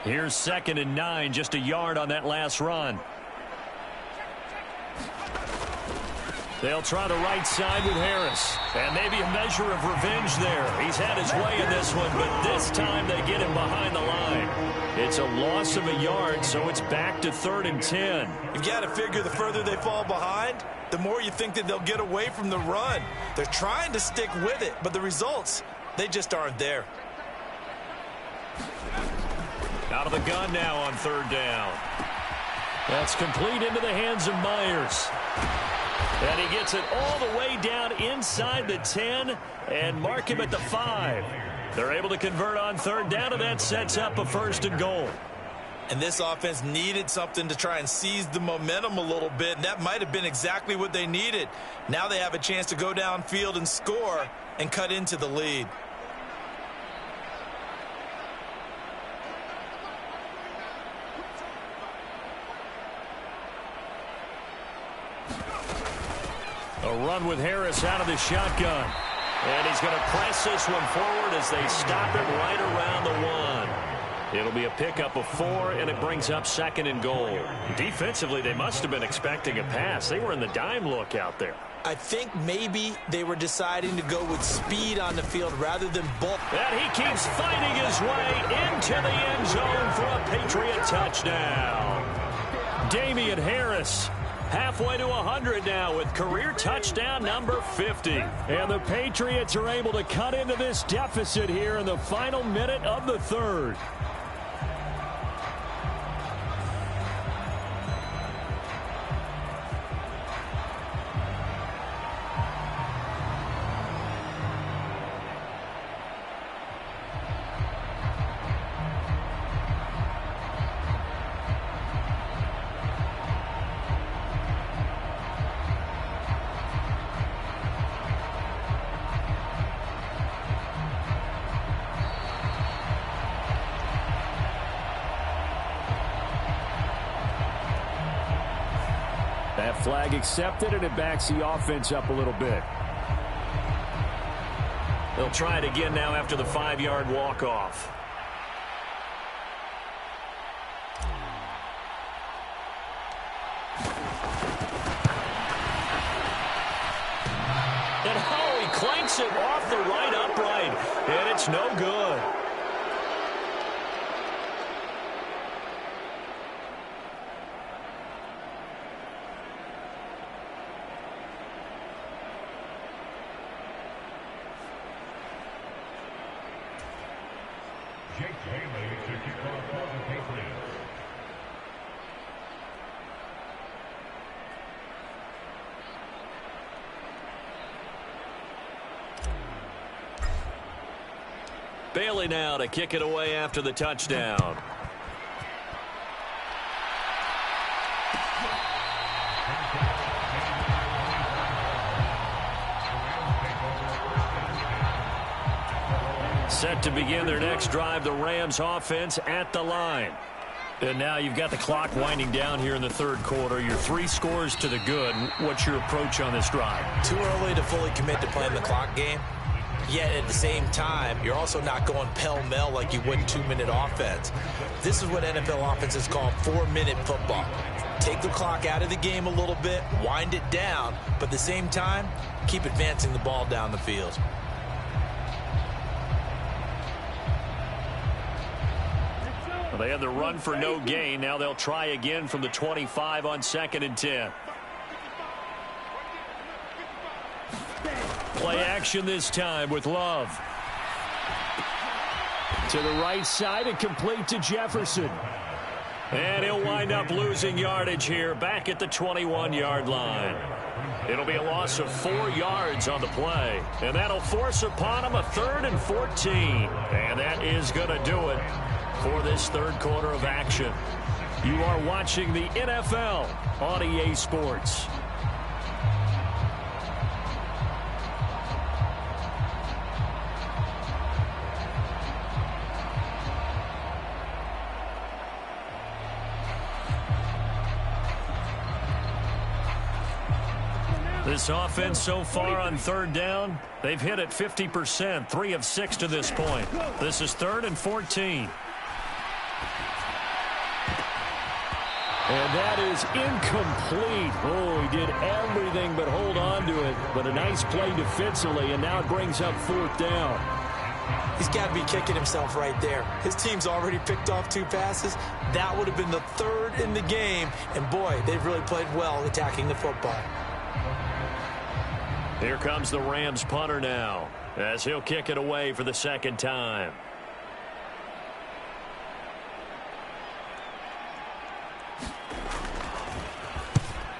Speaker 1: Here's 2nd and 9, just a yard on that last run. They'll try the right side with Harris. And maybe a measure of revenge there. He's had his way in this one, but this time they get him behind the line. It's a loss of a yard, so it's back to 3rd and 10.
Speaker 2: You've got to figure the further they fall behind, the more you think that they'll get away from the run. They're trying to stick with it, but the results, they just aren't there.
Speaker 1: Out of the gun now on 3rd down. That's complete into the hands of Myers. And he gets it all the way down inside the 10 and mark him at the 5. They're able to convert on 3rd down, and that sets up a 1st and goal.
Speaker 2: And this offense needed something to try and seize the momentum a little bit, and that might have been exactly what they needed. Now they have a chance to go downfield and score and cut into the lead.
Speaker 1: A run with Harris out of the shotgun. And he's going to press this one forward as they stop it right around the 1. It'll be a pickup of 4, and it brings up 2nd and goal. Defensively, they must have been expecting a pass. They were in the dime look out there.
Speaker 2: I think maybe they were deciding to go with speed on the field rather than bulk.
Speaker 1: And he keeps fighting his way into the end zone for a Patriot touchdown. Damian Harris halfway to 100 now with career touchdown number 50.
Speaker 5: And the Patriots are able to cut into this deficit here in the final minute of the third. That flag accepted, and it backs the offense up a little bit.
Speaker 1: They'll try it again now after the 5-yard walk-off. And oh, he clanks it off the right upright, and it's no good.
Speaker 6: Jake Haley to kick off for the Patriots.
Speaker 1: Bailey now to kick it away after the touchdown. Set to begin their next drive, the Rams offense at the line. And now you've got the clock winding down here in the third quarter. You're 3 scores to the good. What's your approach on this drive?
Speaker 2: Too early to fully commit to playing the clock game. Yet at the same time, you're also not going pell-mell like you would 2-minute offense. This is what NFL offenses call 4-minute football. Take the clock out of the game a little bit, wind it down, but at the same time, keep advancing the ball down the field.
Speaker 1: Well, they had the run for no gain. Now they'll try again from the 25 on 2nd and 10. Play action this time with Love.
Speaker 5: To the right side and complete to Jefferson.
Speaker 1: And he'll wind up losing yardage here back at the 21-yard line. It'll be a loss of 4 yards on the play. And that'll force upon him a 3rd and 14. And that is going to do it for this third quarter of action. You are watching the NFL on EA Sports. This offense so far on 3rd down, they've hit it 50%, 3 of 6 to this point. This is 3rd and 14.
Speaker 5: And that is incomplete. Oh, he did everything but hold on to it. But a nice play defensively, and now it brings up 4th down.
Speaker 2: He's got to be kicking himself right there. His team's already picked off 2 passes. That would have been the 3rd in the game. And, boy, they've really played well attacking the football.
Speaker 1: Here comes the Rams punter now as he'll kick it away for the 2nd time.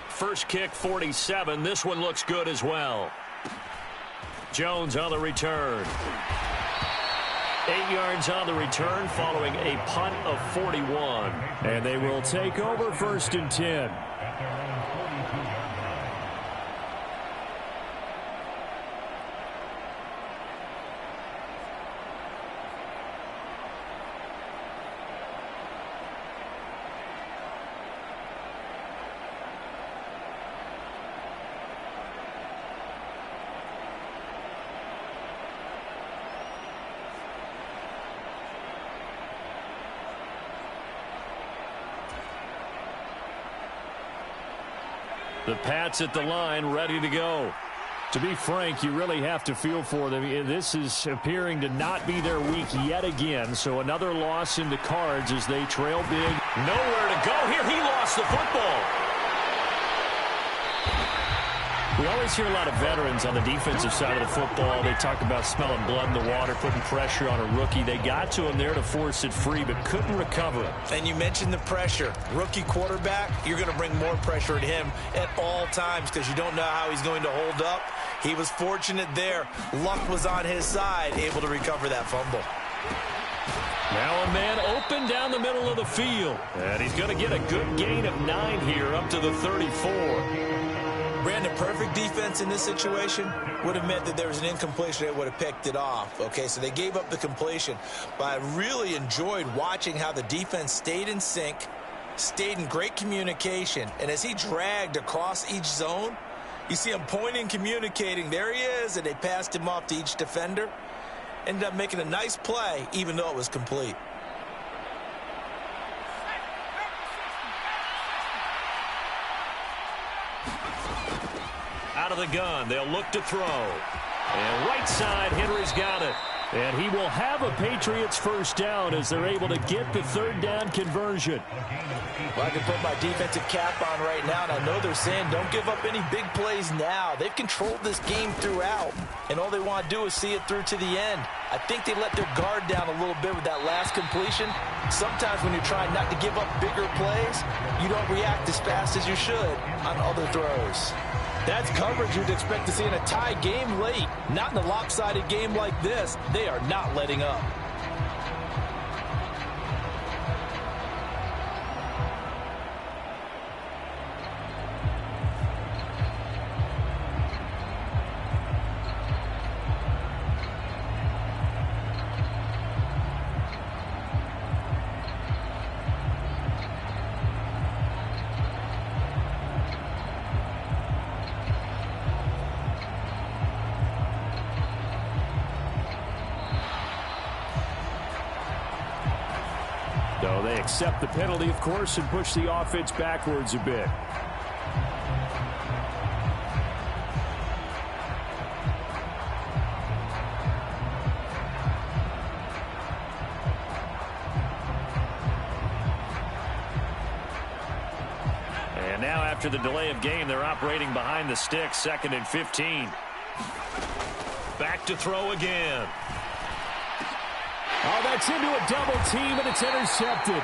Speaker 1: First kick, 47. This one looks good as well. Jones on the return. 8 yards on the return following a punt of 41.
Speaker 5: And they will take over 1st and 10.
Speaker 1: The Pats at the line, ready to go.
Speaker 5: To be frank, you really have to feel for them. This is appearing to not be their week yet again. So another loss in the cards as they trail big.
Speaker 1: Nowhere to go here. He lost the football. We always hear a lot of veterans on the defensive side of the football. They talk about smelling blood in the water, putting pressure on a rookie. They got to him there to force it free, but couldn't recover it.
Speaker 2: And you mentioned the pressure. Rookie quarterback, you're going to bring more pressure at him at all times because you don't know how he's going to hold up. He was fortunate there. Luck was on his side, able to recover that fumble.
Speaker 1: Now a man open down the middle of the field. And he's going to get a good gain of 9 here up to the 34.
Speaker 2: Brandon, perfect defense in this situation would have meant that there was an incompletion that would have picked it off. Okay, so they gave up the completion. But I really enjoyed watching how the defense stayed in sync, stayed in great communication. And as he dragged across each zone, you see him pointing, communicating. There he is, and they passed him off to each defender. Ended up making a nice play, even though it was complete.
Speaker 1: Out of the gun, they'll look to throw. And right side, Henry's got it.
Speaker 5: And he will have a Patriots first down as they're able to get the third down conversion.
Speaker 4: Well, I can put my defensive cap on right now, and I know they're saying don't give up any big plays now. They've controlled this game throughout, and all they want to do is see it through to the end. I think they let their guard down a little bit with that last completion. Sometimes when you're trying not to give up bigger plays, you don't react as fast as you should on other throws. That's coverage you'd expect to see in a tie game late. Not in a lopsided game like this. They are not letting up.
Speaker 5: So they accept the penalty, of course, and push the offense backwards a bit.
Speaker 1: And now after the delay of game, they're operating behind the sticks, 2nd and 15. Back to throw again.
Speaker 5: Oh, that's into a double team, and it's intercepted.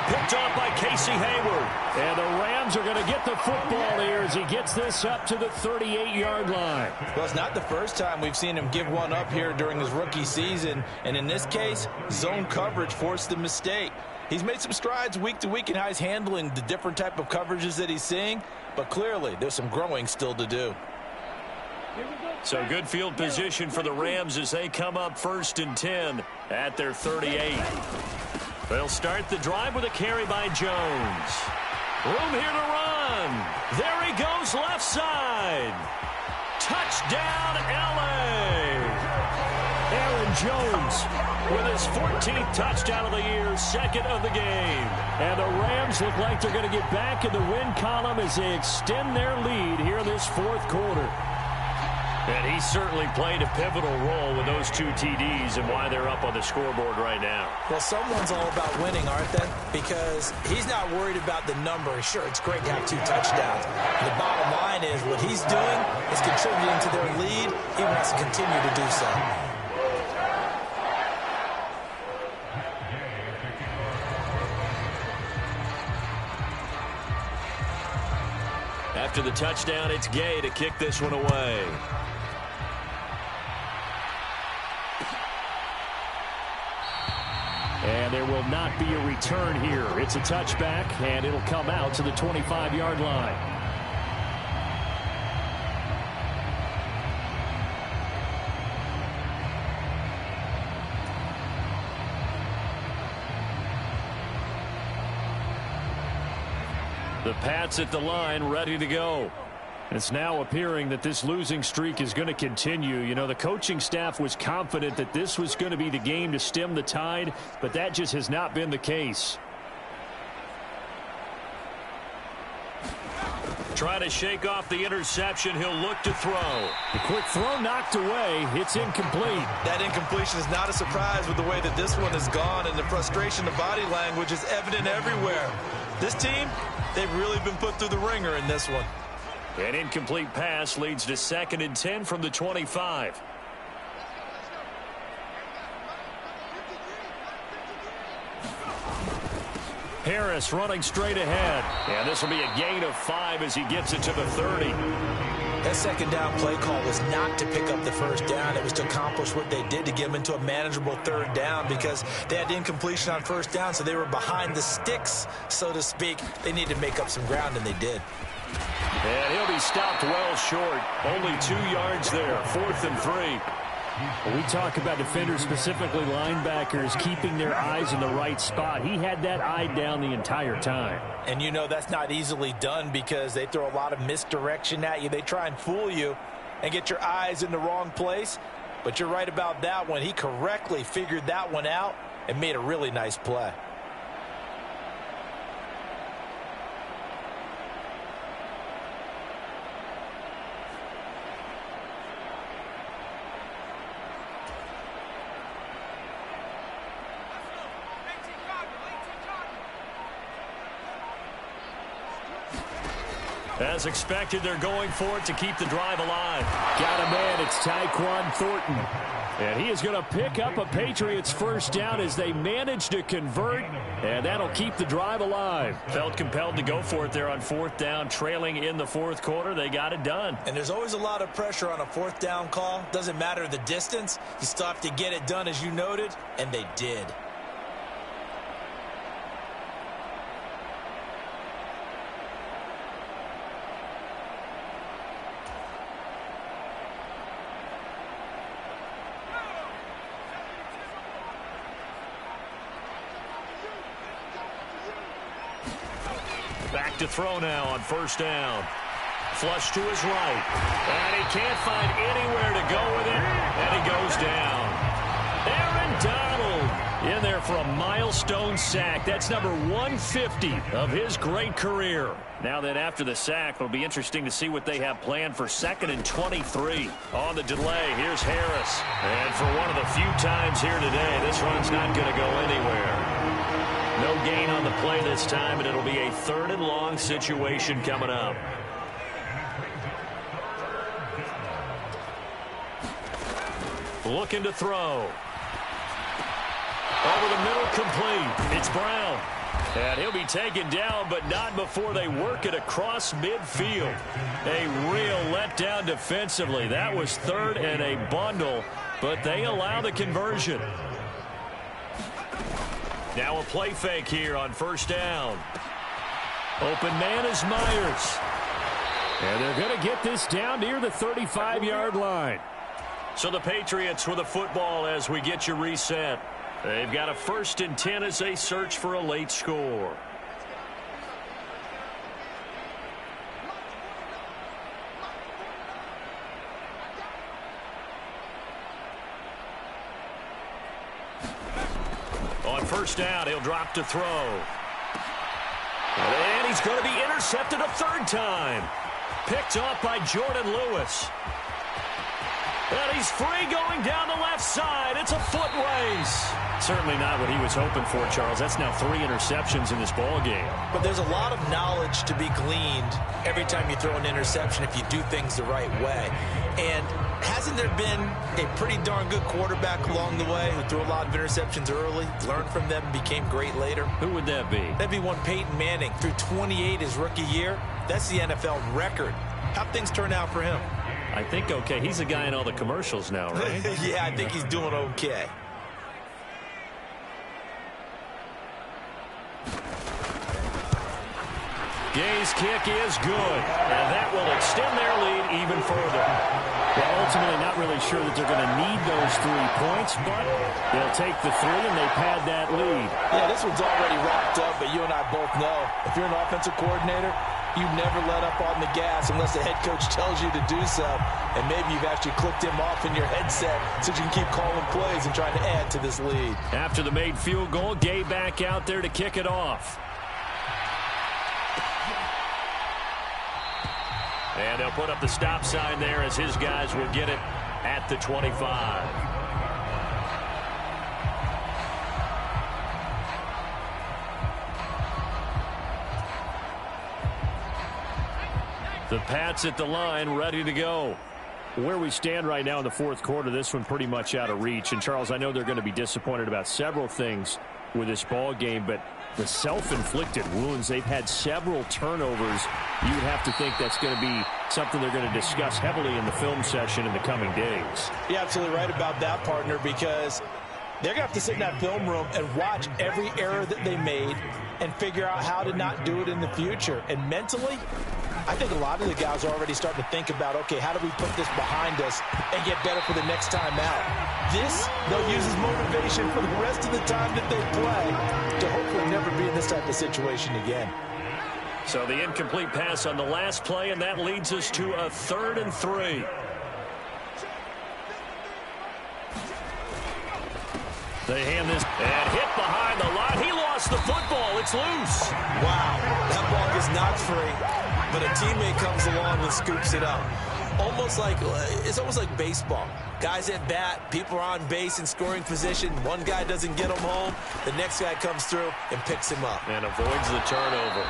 Speaker 1: Picked off by Casey Hayward.
Speaker 5: And the Rams are going to get the football here as he gets this up to the 38-yard line.
Speaker 4: Well, it's not the first time we've seen him give one up here during his rookie season. And in this case, zone coverage forced the mistake. He's made some strides week to week in how he's handling the different type of coverages that he's seeing. But clearly, there's some growing still to do.
Speaker 1: So good field position for the Rams as they come up 1st and 10 at their 38. They'll start the drive with a carry by Jones. Room here to run. There he goes left side. Touchdown, L.A.
Speaker 5: Aaron Jones
Speaker 1: with his 14th touchdown of the year, 2nd of the game.
Speaker 5: And the Rams look like they're going to get back in the win column as they extend their lead here in this 4th quarter.
Speaker 1: And he certainly played a pivotal role with those 2 TDs and why they're up on the scoreboard right now.
Speaker 2: Well, someone's all about winning, aren't they? Because he's not worried about the number. Sure, it's great to have 2 touchdowns. The bottom line is what he's doing is contributing to their lead. He wants to continue to do so.
Speaker 1: After the touchdown, it's Gay to kick this one away.
Speaker 5: And there will not be a return here. It's a touchback, and it'll come out to the 25-yard line.
Speaker 1: The Pats at the line, ready to go.
Speaker 5: It's now appearing that this losing streak is going to continue. You know, the coaching staff was confident that this was going to be the game to stem the tide, but that just has not been the case.
Speaker 1: try to shake off the interception. He'll look to throw.
Speaker 5: The quick throw knocked away. It's incomplete.
Speaker 2: That incompletion is not a surprise with the way that this one has gone, and the frustration, the body language is evident everywhere. This team, they've really been put through the ringer in this one.
Speaker 1: An incomplete pass leads to 2nd and 10 from the 25. Harris running straight ahead. And this will be a gain of 5 as he gets it to the 30.
Speaker 2: That second down play call was not to pick up the first down. It was to accomplish what they did, to get them into a manageable 3rd down, because they had incompletion on 1st down, so they were behind the sticks, so to speak. They needed to make up some ground, and they did.
Speaker 1: And he'll be stopped well short. Only 2 yards there. 4th and 3.
Speaker 5: When we talk about defenders, specifically linebackers, keeping their eyes in the right spot, he had that eye down the entire time.
Speaker 2: And you know that's not easily done, because they throw a lot of misdirection at you. They try and fool you and get your eyes in the wrong place. But you're right about that one. He correctly figured that one out and made a really nice play.
Speaker 1: As expected, they're going for it to keep the drive alive.
Speaker 5: Got a man. It's Tyquan Thornton. And he is going to pick up a Patriots first down as they manage to convert, and that'll keep the drive alive.
Speaker 1: Felt compelled to go for it there on 4th down, trailing in the 4th quarter. They got it done.
Speaker 2: And there's always a lot of pressure on a 4th down call. Doesn't matter the distance. You still have to get it done, as you noted, and they did.
Speaker 1: Back to throw now on 1st down. Flush to his right. And he can't find anywhere to go with it. And he goes down. Aaron Donald in there for a milestone sack. That's number 150 of his great career. Now then, after the sack, it'll be interesting to see what they have planned for 2nd and 23. On the delay, here's Harris. And for one of the few times here today, this run's not going to go anywhere. No gain on the play this time, and it'll be a 3rd and long situation coming up. Looking to throw. Over the middle, complete. It's Brown. And he'll be taken down, but not before they work it across midfield. A real letdown defensively. That was 3rd and a bundle, but they allow the conversion. Now a play fake here on 1st down. Open man is Myers. And they're going to get this down near the 35-yard line. So the Patriots with the football as we get you reset. They've got a 1st and 10 as they search for a late score. On 1st down, he'll drop to throw. And he's going to be intercepted a 3rd time. Picked off by Jordan Lewis. And he's free going down the left side. It's a foot race. Certainly not what he was hoping for, Charles. That's now 3 interceptions in this ball game.
Speaker 2: But there's a lot of knowledge to be gleaned every time you throw an interception if you do things the right way. And hasn't there been a pretty darn good quarterback along the way who threw a lot of interceptions early, learned from them, and became great later?
Speaker 1: Who would that be?
Speaker 2: That'd be one Peyton Manning. Threw 28 his rookie year. That's the NFL record. How'd things turn out for him?
Speaker 1: I think okay. He's the guy in all the commercials now, right?
Speaker 2: Yeah, I think he's doing okay.
Speaker 1: Gay's kick is good, and that will extend their lead even further.
Speaker 5: Well, ultimately not really sure that they're going to need those 3 points, but they'll take the 3 and they pad that lead.
Speaker 4: Yeah, this one's already wrapped up, but you and I both know if you're an offensive coordinator, you never let up on the gas unless the head coach tells you to do so. And maybe you've actually clicked him off in your headset so you can keep calling plays and trying to add to this lead.
Speaker 1: After the made field goal, Gay back out there to kick it off. And they'll put up the stop sign there as his guys will get it at the 25. The Pats at the line, ready to go. Where we stand right now in the fourth quarter, this one pretty much out of reach. And, Charles, I know they're going to be disappointed about several things with this ball game, but the self-inflicted wounds, they've had several turnovers. You'd have to think that's going to be something they're going to discuss heavily in the film session in the coming days.
Speaker 4: You're absolutely right about that, partner, because they're going to have to sit in that film room and watch every error that they made and figure out how to not do it in the future. And mentally, I think a lot of the guys are already starting to think about, okay, how do we put this behind us and get better for the next time out? This, they'll use as motivation for the rest of the time that they play to hopefully never be in this type of situation again.
Speaker 1: So the incomplete pass on the last play, and that leads us to a 3rd and 3. They hand this and hit behind the line. He lost the football. It's loose.
Speaker 2: Wow, that ball is not free, but a teammate comes along and scoops it up. It's almost like baseball. Guys at bat, people are on base in scoring position. One guy doesn't get him home. The next guy comes through and picks him up.
Speaker 1: And avoids the turnover.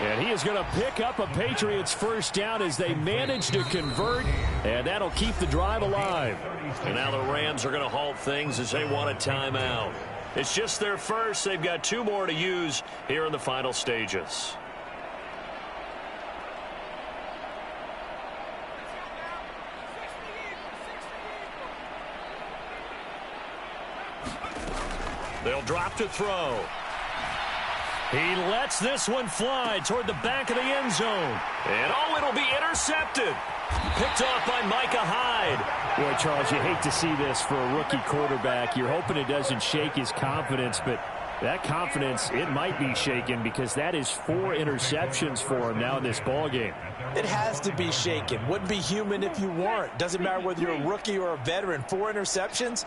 Speaker 5: And he is going to pick up a Patriots first down as they manage to convert, and that'll keep the drive alive.
Speaker 1: And now the Rams are going to halt things as they want a timeout. It's just their first. They've got 2 more to use here in the final stages. They'll drop to throw. He lets this one fly toward the back of the end zone. And, it'll be intercepted. Picked off by Micah Hyde.
Speaker 5: Boy, Charles, you hate to see this for a rookie quarterback. You're hoping it doesn't shake his confidence, but that confidence, it might be shaken because that is 4 interceptions for him now in this ballgame.
Speaker 4: It has to be shaken. Wouldn't be human if you weren't. Doesn't matter whether you're a rookie or a veteran. 4 interceptions.